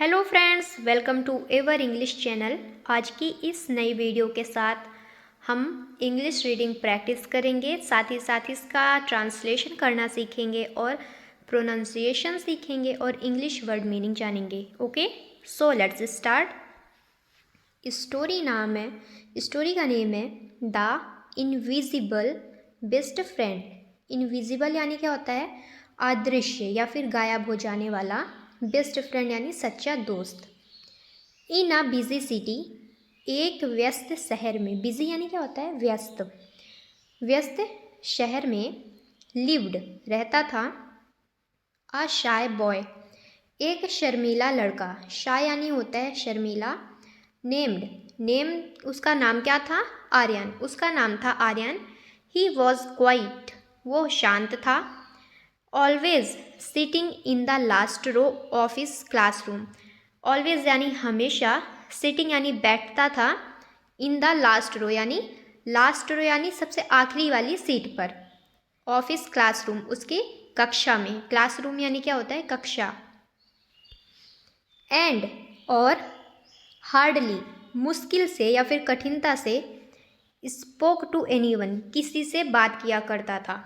Hello friends, welcome to ever English channel. आज की इस नई वीडियो के साथ हम इंग्लिश रीडिंग प्रैक्टिस करेंगे, साथ ही साथ इसका ट्रांसलेशन करना सीखेंगे और प्रोनाउंसिएशन सीखेंगे और इंग्लिश वर्ड मीनिंग जानेंगे। Okay, so let's start. Story का नेम है the invisible best friend. Invisible यानी क्या होता है? अदृश्य या फिर गायब हो जाने वाला। बेस्ट फ्रेंड यानी सच्चा दोस्त। इन अ बिजी सिटी, एक व्यस्त शहर में। बिजी यानी क्या होता है? व्यस्त। व्यस्त शहर में लिव्ड रहता था अ शाय बॉय, एक शर्मीला लड़का। शाय यानी होता है शर्मीला। नेम उसका नाम क्या था? आर्यन। उसका नाम था आर्यन। ही वॉज क्वाइट, वो शांत था। Always sitting in the last row of his classroom. Always यानी हमेशा, सिटिंग यानी बैठता था, इन द लास्ट रो यानी सबसे आखिरी वाली सीट पर, ऑफ हिज क्लासरूम उसके कक्षा में। क्लासरूम यानी क्या होता है? कक्षा। एंड और हार्डली मुश्किल से या फिर कठिनता से स्पोक टू एनीवन किसी से बात किया करता था।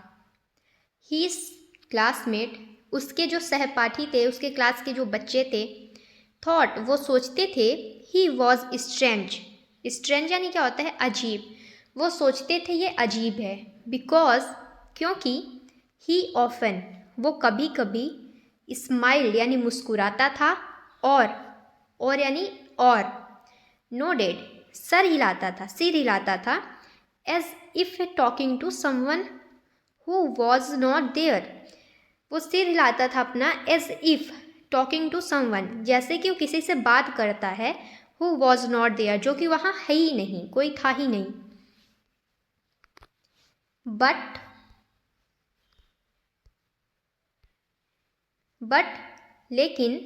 हिज क्लासमेट उसके जो सहपाठी थे, उसके क्लास के जो बच्चे थे, थॉट वो सोचते थे, ही वॉज स्ट्रेंज। स्ट्रेंज यानी क्या होता है? अजीब। वो सोचते थे ये अजीब है। बिकॉज क्योंकि ही ऑफन वो कभी कभी स्माइल्ड यानी मुस्कुराता था, और यानी और नोडेड सिर हिलाता था as if talking to someone who was not there. वो सिर हिलाता था अपना as if talking to someone, जैसे कि वो किसी से बात करता है, हु वॉज नॉट देयर, जो कि वहाँ है ही नहीं, कोई था ही नहीं। बट लेकिन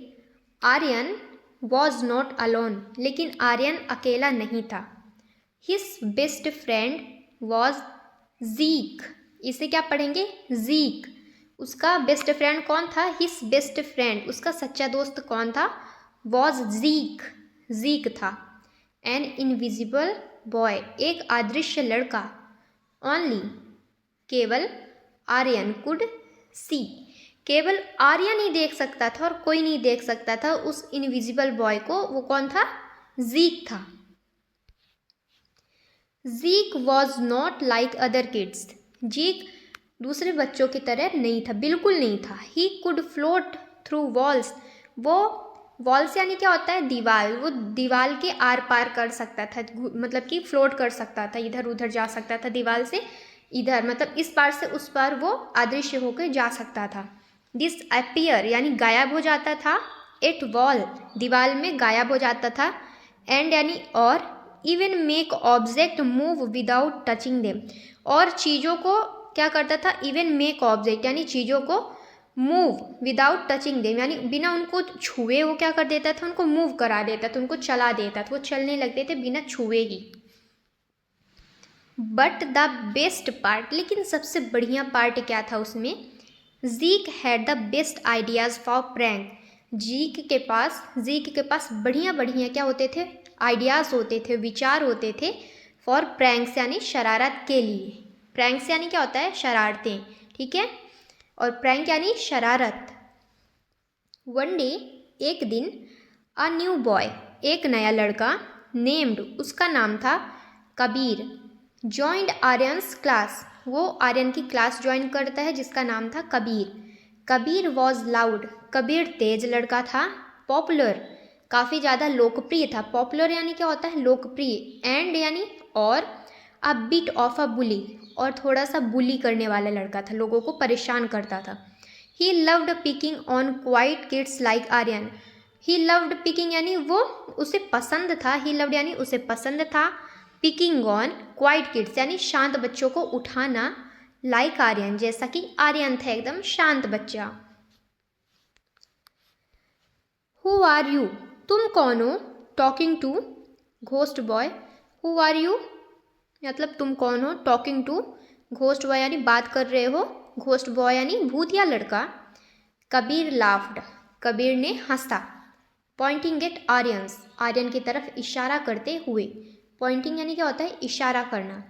आर्यन वॉज नॉट अलोन, लेकिन आर्यन अकेला नहीं था। हिज बेस्ट फ्रेंड वॉज जीक। इसे क्या पढ़ेंगे? जीक। उसका बेस्ट फ्रेंड कौन था? हिज बेस्ट फ्रेंड, उसका सच्चा दोस्त कौन था? वॉज जीक था। एन इनविजिबल बॉय, एक अदृश्य लड़का। ओनली केवल आर्यन कुड सी, केवल आर्यन ही देख सकता था और कोई नहीं देख सकता था उस इनविजिबल बॉय को। वो कौन था? जीक था। जीक was not like other kids. जीक दूसरे बच्चों की तरह नहीं था, बिल्कुल नहीं था। He could float through walls. वो वॉल्स यानी क्या होता है? दीवार। वो दीवार के आर पार कर सकता था, मतलब कि फ्लोट कर सकता था, इधर उधर जा सकता था, दीवार से इधर, मतलब इस पार से उस पार वो अदृश्य होकर जा सकता था। दिस अपीयर यानी गायब हो जाता था। एट वॉल दीवार में गायब हो जाता था। एंड यानी और even make object move without touching them, और चीज़ों को क्या करता था? इवन मेक ऑब्जेक्ट यानी चीज़ों को मूव विदाउट टचिंग देम, यानी बिना उनको छुए वो क्या कर देता था? उनको मूव करा देता था, उनको चला देता था, वो चलने लगते थे बिना छुए ही। बट द बेस्ट पार्ट, लेकिन सबसे बढ़िया पार्ट क्या था उसमें? जीक had the best ideas for prank. जीक के पास बढ़िया बढ़िया क्या होते थे? आइडियाज़ होते थे, विचार होते थे। फॉर प्रैंक्स यानी शरारत के लिए। प्रैंक्स यानी क्या होता है? शरारतें, ठीक है। और प्रैंक यानी शरारत। वन डे एक दिन, अ न्यू बॉय एक नया लड़का, नेम्ड उसका नाम था कबीर, जॉइंड आर्यंस क्लास वो आर्यन की क्लास ज्वाइन करता है जिसका नाम था कबीर। कबीर वॉज लाउड, कबीर तेज लड़का था। पॉपुलर काफ़ी ज़्यादा लोकप्रिय था। पॉपुलर यानी क्या होता है? लोकप्रिय। एंड यानी और, अ बिट ऑफ अ बुली, और थोड़ा सा बुली करने वाला लड़का था, लोगों को परेशान करता था। He loved picking on quiet kids like Aryan. He loved picking यानी वो उसे पसंद था, ही लव्ड यानी उसे पसंद था, पिकिंग ऑन क्वाइट किड्स यानी शांत बच्चों को उठाना, लाइक आर्यन जैसा कि आर्यन था एकदम शांत बच्चा। हु आर यू, तुम कौन हो? Talking to ghost boy. Who are you मतलब तुम कौन हो? टॉकिंग टू घोस्ट बॉय यानी बात कर रहे हो, घोस्ट बॉय यानी भूतिया लड़का। कबीर लाफ्ड, कबीर ने हंसा। पॉइंटिंग एट आर्यंस, आर्यन की तरफ इशारा करते हुए। पॉइंटिंग यानी क्या होता है, इशारा करना।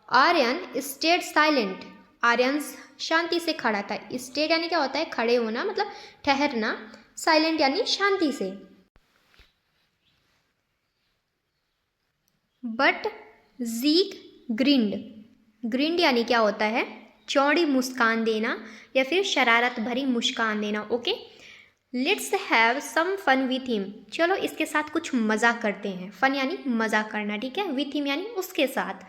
आर्यन स्टेड साइलेंट, आर्यन शांति से खड़ा था। स्टेड यानी क्या होता है, खड़े होना मतलब ठहरना, साइलेंट यानी शांति से। बट ज़ीक ग्रिंड, ग्रिंड यानी क्या होता है, चौड़ी मुस्कान देना या फिर शरारत भरी मुस्कान देना। Okay, let's have some fun with him, चलो इसके साथ कुछ मज़ा करते हैं। फन यानी मज़ा करना, ठीक है। विथ हिम यानी उसके साथ।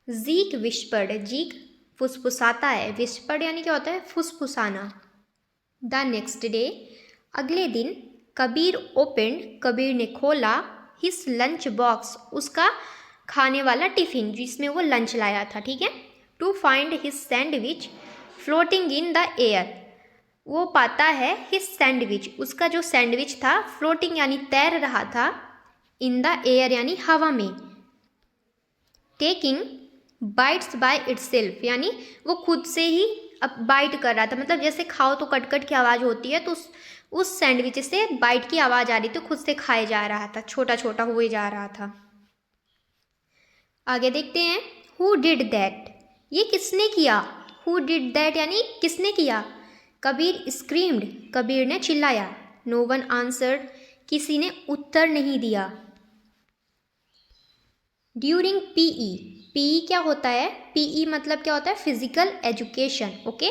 ज़ीक विस्पर्ड, जीक फुसफुसाता है। विस्पर्ड यानी क्या होता है, फुसफुसाना। द नेक्स्ट डे, अगले दिन, कबीर ओपनड, कबीर ने खोला, हिस लंच बॉक्स, उसका खाने वाला टिफ़िन जिसमें वो लंच लाया था, ठीक है। To find his sandwich floating in the air, वो पाता है हिज सैंडविच, उसका जो सैंडविच था फ्लोटिंग यानी तैर रहा था, इन द एयर यानी हवा में। टेकिंग बाइट्स बाय इटसेल्फ, यानी वो खुद से ही अब बाइट कर रहा था, मतलब जैसे खाओ तो कट कट की आवाज़ होती है, तो उस सैंडविच से बाइट की आवाज़ आ रही थी, खुद से खाए जा रहा था, छोटा छोटा हुए जा रहा था। आगे देखते हैं, हु डिड दैट, ये किसने किया। हु डिड दैट यानी किसने किया। कबीर स्क्रीम्ड, कबीर ने चिल्लाया। नो वन आंसर्ड, किसी ने उत्तर नहीं दिया। ड्यूरिंग पीई, पीई क्या होता है, पीई मतलब क्या होता है, फिजिकल एजुकेशन। ओके,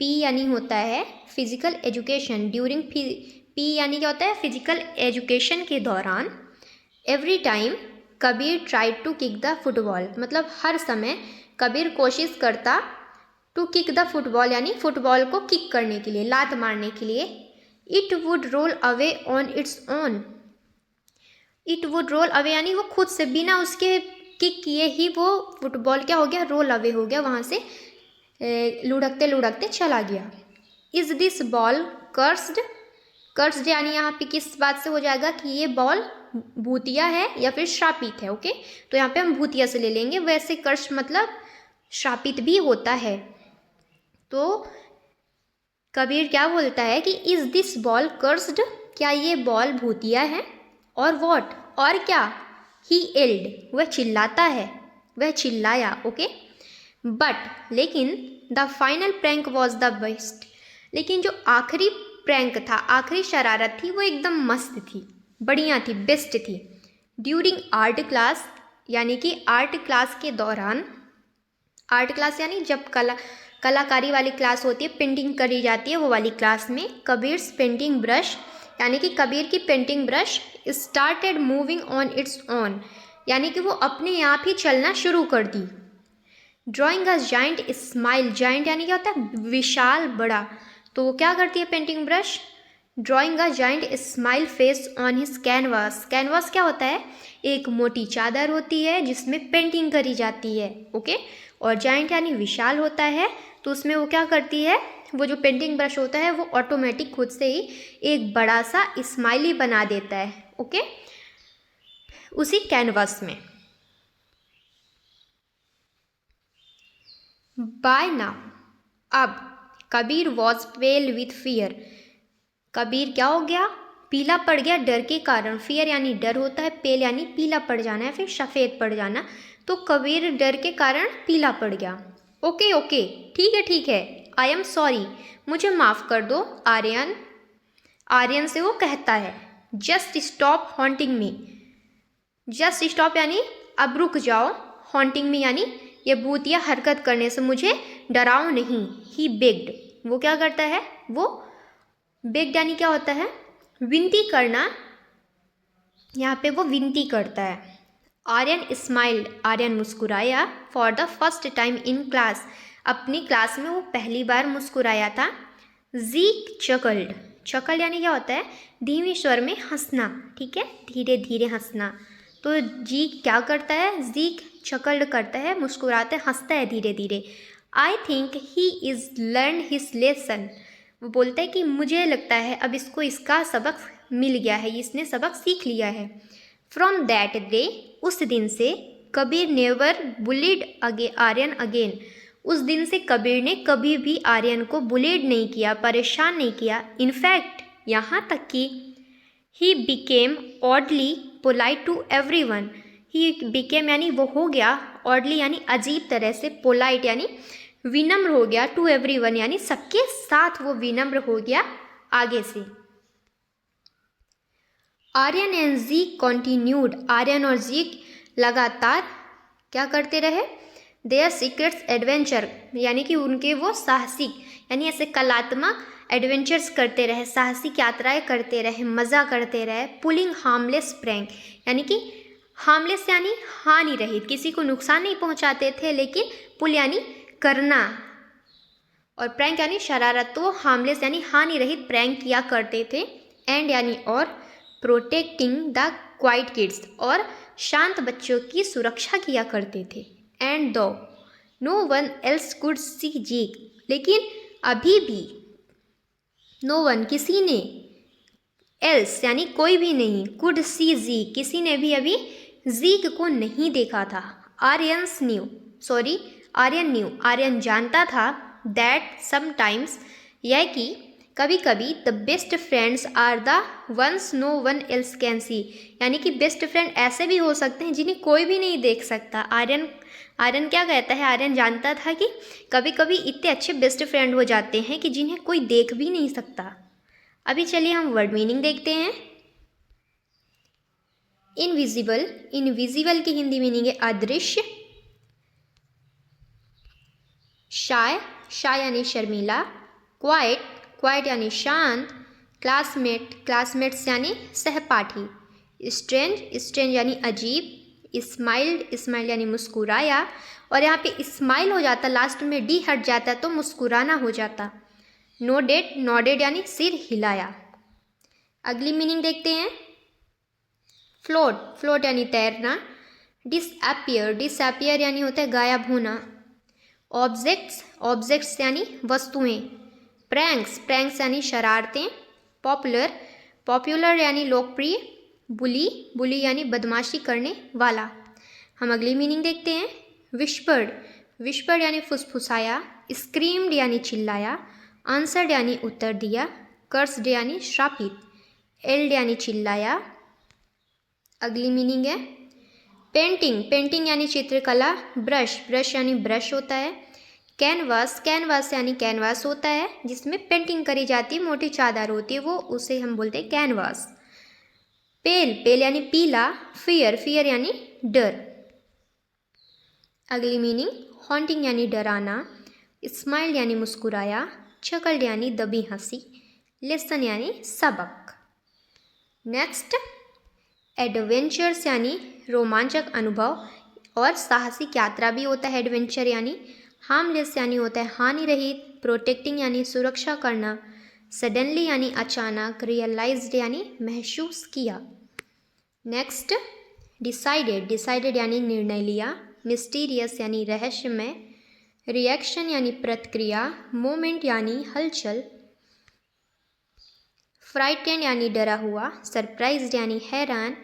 पी यानी होता है फिजिकल एजुकेशन। ड्यूरिंग पी यानी क्या होता है, फिजिकल एजुकेशन के दौरान। Every time Kabir tried to kick the football, मतलब हर समय कबीर कोशिश करता टू किक द फुटबॉल यानी फुटबॉल को किक करने के लिए, लात मारने के लिए। It would roll away on its own, it would roll away यानी वो खुद से बिना उसके किक किए ही वो फुटबॉल क्या हो गया, रोल अवे हो गया, वहाँ से लुढ़कते लुढ़कते चला गया। Is this ball cursed, cursed यानी यहाँ पे किस बात से हो जाएगा कि ये बॉल भूतिया है या फिर श्रापित है। ओके, तो यहाँ पे हम भूतिया से ले लेंगे, वैसे कर्स मतलब श्रापित भी होता है। तो कबीर क्या बोलता है कि इज दिस बॉल कर्स्ड, क्या ये बॉल भूतिया है। और वॉट, और क्या, ही एल्ड, वह चिल्लाता है, वह चिल्लाया। ओके, बट लेकिन the final prank was the best, लेकिन जो आखिरी प्रैंक था, आखिरी शरारत थी, वो एकदम मस्त थी, बढ़िया थी, बेस्ट थी। ड्यूरिंग आर्ट क्लास, यानी कि आर्ट क्लास के दौरान, आर्ट क्लास यानी जब कलाकारी वाली क्लास होती है, पेंटिंग करी जाती है, वो वाली क्लास में कबीर्स पेंटिंग ब्रश, यानी कि कबीर की painting brush started moving on its own, यानी कि वो अपने आप ही चलना शुरू कर दी। Drawing a giant smile, giant यानी क्या होता है, विशाल, बड़ा, तो वो क्या करती है painting brush, drawing a giant smile face on his canvas. Canvas क्या होता है, एक मोटी चादर होती है जिसमें पेंटिंग करी जाती है। ओके, और जाइंट यानी विशाल होता है, तो उसमें वो क्या करती है, वो जो पेंटिंग ब्रश होता है वो ऑटोमेटिक खुद से ही एक बड़ा सा स्माइली बना देता है। ओके, उसी कैनवास में। बाय नाउ, अब Kabir was pale with fear, Kabir क्या हो गया, पीला पड़ गया डर के कारण। फियर यानी डर होता है, पेल यानी पीला पड़ जाना है, फिर सफ़ेद पड़ जाना, तो कबीर डर के कारण पीला पड़ गया। ओके ओके, ठीक है, आई एम सॉरी, मुझे माफ़ कर दो। आर्यन, आर्यन से वो कहता है, जस्ट स्टॉप हॉन्टिंग मी, जस्ट स्टॉप यानी अब रुक जाओ, हॉन्टिंग मी यानी ये भूतिया हरकत करने से मुझे डराओ नहीं। ही बेग्ड, वो क्या करता है, वो बेग्ड यानी क्या होता है, विनती करना, यहाँ पे वो विनती करता है। आर्यन स्माइल्ड, आर्यन मुस्कुराया। For the first time in class, अपनी क्लास में वो पहली बार मुस्कुराया था। ज़ीक चकल्ड, चकल्ड यानी क्या होता है, धीमे स्वर में हंसना, ठीक है, धीरे धीरे हंसना। तो जीक क्या करता है, ज़ीक चकल्ड करता है, मुस्कुराता है, हंसता है धीरे धीरे। I think he is learn his lesson, वो बोलता है कि मुझे लगता है अब इसको इसका सबक मिल गया है, इसने सबक सीख लिया है। फ्रॉम दैट डे, उस दिन से, Kabir never bullied Aryan again, उस दिन से कबीर ने कभी भी आर्यन को बुलिड नहीं किया, परेशान नहीं किया। इनफैक्ट यहाँ तक कि he became oddly polite to everyone. He became यानी वो हो गया, ऑडली यानी अजीब तरह से, पोलाइट यानी विनम्र हो गया, टू एवरीवन यानी सबके साथ वो विनम्र हो गया आगे से। आर्यन एंड जीक कॉन्टिन्यूड। आर्यन और जीक लगातार क्या करते रहे, देयर सीक्रेट्स एडवेंचर यानी कि उनके वो साहसिक यानी ऐसे कलात्मक एडवेंचर्स करते रहे, साहसिक यात्राएं करते रहे, मज़ा करते रहे। पुलिंग हार्मलेस प्रैंक यानी कि हार्मलेस यानी हानि रहित, किसी को नुकसान नहीं पहुंचाते थे, लेकिन पुल यानी करना और प्रैंक यानी शरारत, तो हार्मलेस यानी हानि रहित प्रैंक किया करते थे। एंड यानी और प्रोटेक्टिंग द क्वाइट किड्स और शांत बच्चों की सुरक्षा किया करते थे। And though no one else could see Zeke, लेकिन अभी भी नो वन किसी ने, एल्स यानी कोई भी नहीं, कुड सी जीक किसी ने भी अभी जीक को नहीं देखा था। आर्यन न्यू आर्यन जानता था दैट समटाइम्स यह कि कभी कभी the best friends are the ones no one else can see, यानी कि बेस्ट फ्रेंड ऐसे भी हो सकते हैं जिन्हें कोई भी नहीं देख सकता। आर्यन क्या कहता है, आर्यन जानता था कि कभी कभी इतने अच्छे बेस्ट फ्रेंड हो जाते हैं कि जिन्हें कोई देख भी नहीं सकता। अभी चलिए हम वर्ड मीनिंग देखते हैं। इनविजिबल, इनविजिबल की हिंदी मीनिंग है अदृश्य। शाय, शाय यानी शर्मीला। क्वाइट, क्वाइट यानी शांत। क्लासमेट, क्लासमेट्स यानी सहपाठी। स्ट्रेंज, स्ट्रेंज यानी अजीब। स्माइल्ड, स्माइल यानी मुस्कुराया, और यहाँ पे स्माइल हो जाता, लास्ट में डी हट जाता तो मुस्कुराना हो जाता। नोडेड, नोडेड यानी सिर हिलाया। अगली मीनिंग देखते हैं। फ्लोट, फ्लोट यानी तैरना। डिसअपियर, डिसअपियर यानी होता है गायब होना। ऑब्जेक्ट्स, ऑब्जेक्ट्स यानी वस्तुएं। प्रैंक्स, प्रैंक्स यानी शरारतें। पॉपुलर, पॉपुलर यानी लोकप्रिय। बुली, बुली यानी बदमाशी करने वाला। हम अगली मीनिंग देखते हैं। विस्पर्ड, विस्पर्ड यानी फुसफुसाया। स्क्रीम्ड यानी चिल्लाया। आंसर्ड यानी उत्तर दिया। कर्स्ड यानी श्रापित। एल्ड यानी चिल्लाया। अगली मीनिंग है पेंटिंग, पेंटिंग यानी चित्रकला। ब्रश, ब्रश यानी ब्रश होता है। कैनवास, कैनवास यानी कैनवास होता है जिसमें पेंटिंग करी जाती है, मोटी चादर होती है वो, उसे हम बोलते हैं कैनवास। पेल, पेल यानी पीला। फियर, फियर यानी डर। अगली मीनिंग हॉन्टिंग यानी डराना। स्माइल यानी मुस्कुराया। चकल्ड यानी दबी हंसी। लेसन यानी सबक। नेक्स्ट एडवेंचर्स यानी रोमांचक अनुभव और साहसिक यात्रा भी होता है एडवेंचर यानी। हार्मलेस यानी होता है हानि रहित। प्रोटेक्टिंग यानी सुरक्षा करना। सडनली यानी अचानक। रियलाइज्ड यानी महसूस किया। नेक्स्ट डिसाइडेड, डिसाइडेड यानी निर्णय लिया। मिस्टीरियस यानी रहस्यमय। रिएक्शन यानी प्रतिक्रिया। मोमेंट यानी हलचल। फ्राइटेंड यानी डरा हुआ। सरप्राइज्ड यानी हैरान।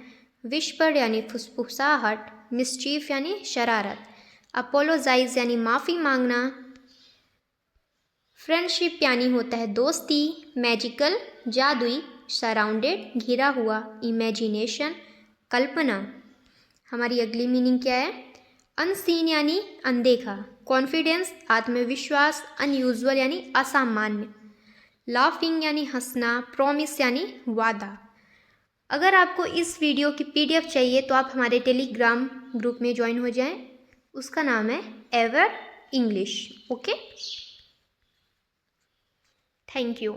विस्पर्ड यानी फुसफुसाहट। मिस्चीफ यानी शरारत। अपोलोजाइज यानी माफ़ी मांगना। फ्रेंडशिप यानी होता है दोस्ती। मैजिकल जादुई। सराउंडेड घिरा हुआ। इमेजिनेशन कल्पना। हमारी अगली मीनिंग क्या है। अनसीन यानी अनदेखा। कॉन्फिडेंस आत्मविश्वास। अनयूजुअल यानी असामान्य। लाफिंग यानी हंसना। प्रॉमिस यानी वादा। अगर आपको इस वीडियो की PDF चाहिए तो आप हमारे टेलीग्राम ग्रुप में ज्वाइन हो जाएं, उसका नाम है ever English. Okay, thank you.